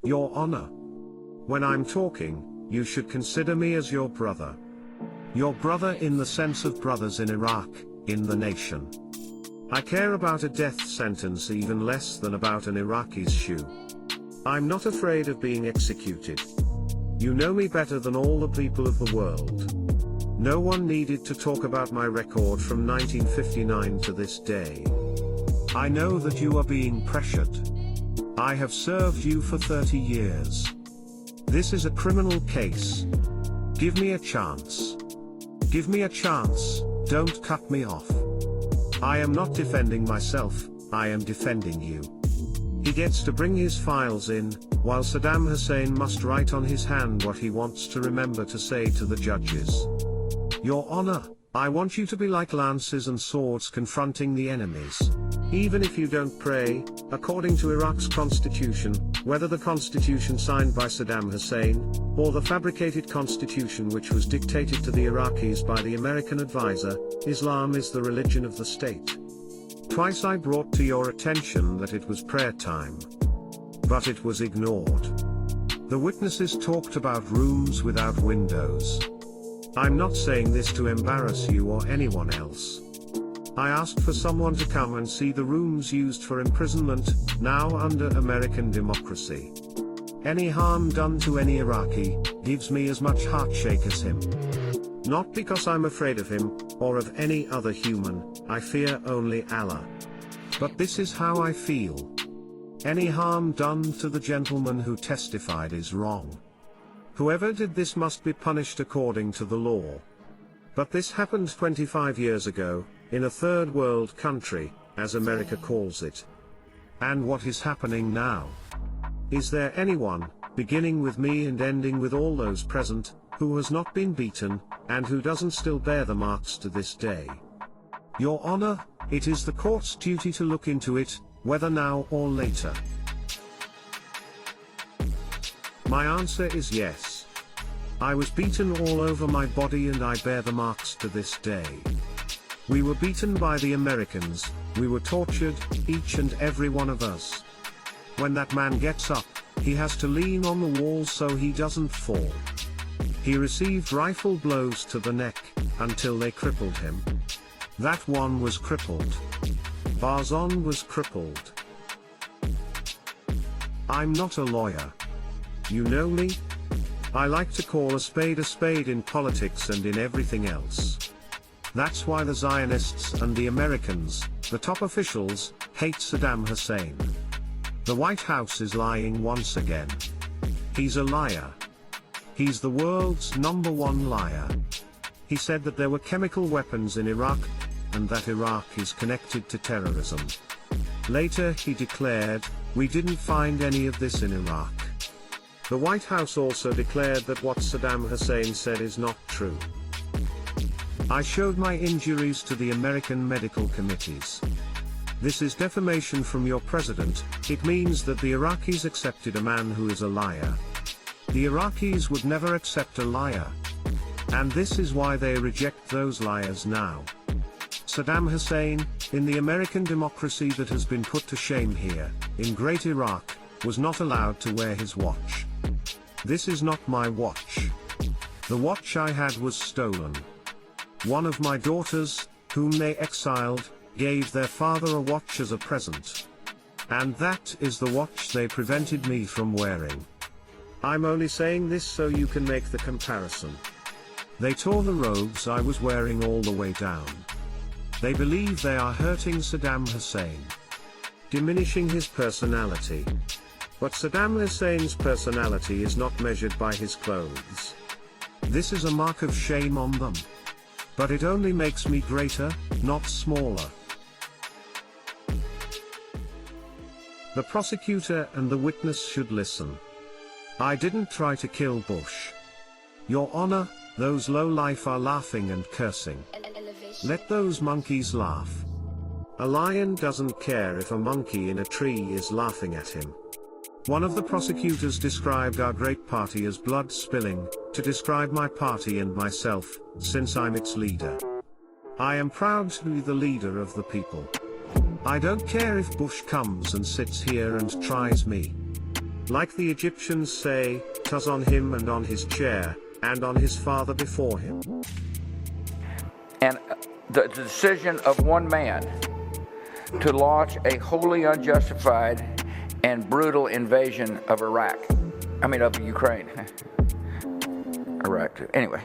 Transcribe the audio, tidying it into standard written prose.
Your Honor. When I'm talking, you should consider me as your brother. Your brother in the sense of brothers in Iraq, in the nation. I care about a death sentence even less than about an Iraqi's shoe. I'm not afraid of being executed. You know me better than all the people of the world. No one needed to talk about my record from 1959 to this day. I know that you are being pressured. I have served you for 30 years. This is a criminal case. Give me a chance. Give me a chance, don't cut me off. I am not defending myself, I am defending you. He gets to bring his files in, while Saddam Hussein must write on his hand what he wants to remember to say to the judges. Your Honor, I want you to be like lances and swords confronting the enemies. Even if you don't pray, according to Iraq's constitution, whether the constitution signed by Saddam Hussein, or the fabricated constitution which was dictated to the Iraqis by the American advisor, Islam is the religion of the state. Twice I brought to your attention that it was prayer time. But it was ignored. The witnesses talked about rooms without windows. I'm not saying this to embarrass you or anyone else. I asked for someone to come and see the rooms used for imprisonment, now under American democracy. Any harm done to any Iraqi, gives me as much heartshake as him. Not because I'm afraid of him, or of any other human, I fear only Allah. But this is how I feel. Any harm done to the gentleman who testified is wrong. Whoever did this must be punished according to the law. But this happened 25 years ago, in a third world country, as America calls it. And what is happening now? Is there anyone, beginning with me and ending with all those present, who has not been beaten, and who doesn't still bear the marks to this day? Your Honor, it is the court's duty to look into it, whether now or later. My answer is yes. I was beaten all over my body and I bear the marks to this day. We were beaten by the Americans, we were tortured, each and every one of us. When that man gets up, he has to lean on the wall so he doesn't fall. He received rifle blows to the neck, until they crippled him. That one was crippled. Barzan was crippled. I'm not a lawyer. You know me? I like to call a spade in politics and in everything else. That's why the Zionists and the Americans, the top officials, hate Saddam Hussein. The White House is lying once again. He's a liar. He's the world's #1 liar. He said that there were chemical weapons in Iraq, and that Iraq is connected to terrorism. Later he declared, we didn't find any of this in Iraq. The White House also declared that what Saddam Hussein said is not true. I showed my injuries to the American medical committees. This is defamation from your president. It means that the Iraqis accepted a man who is a liar. The Iraqis would never accept a liar. And this is why they reject those liars now. Saddam Hussein, in the American democracy that has been put to shame here, in Great Iraq, was not allowed to wear his watch. This is not my watch. The watch I had was stolen. One of my daughters, whom they exiled, gave their father a watch as a present. And that is the watch they prevented me from wearing. I'm only saying this so you can make the comparison. They tore the robes I was wearing all the way down. They believe they are hurting Saddam Hussein, diminishing his personality. But Saddam Hussein's personality is not measured by his clothes. This is a mark of shame on them. But it only makes me greater, not smaller. The prosecutor and the witness should listen. I didn't try to kill Bush. Your Honor, those low-life are laughing and cursing. Let those monkeys laugh. A lion doesn't care if a monkey in a tree is laughing at him. One of the prosecutors described our great party as blood spilling, to describe my party and myself, since I'm its leader. I am proud to be the leader of the people. I don't care if Bush comes and sits here and tries me. Like the Egyptians say, "'Twas on him and on his chair, and on his father before him." And the decision of one man to launch a wholly unjustified and brutal invasion of Ukraine. Iraq, anyway.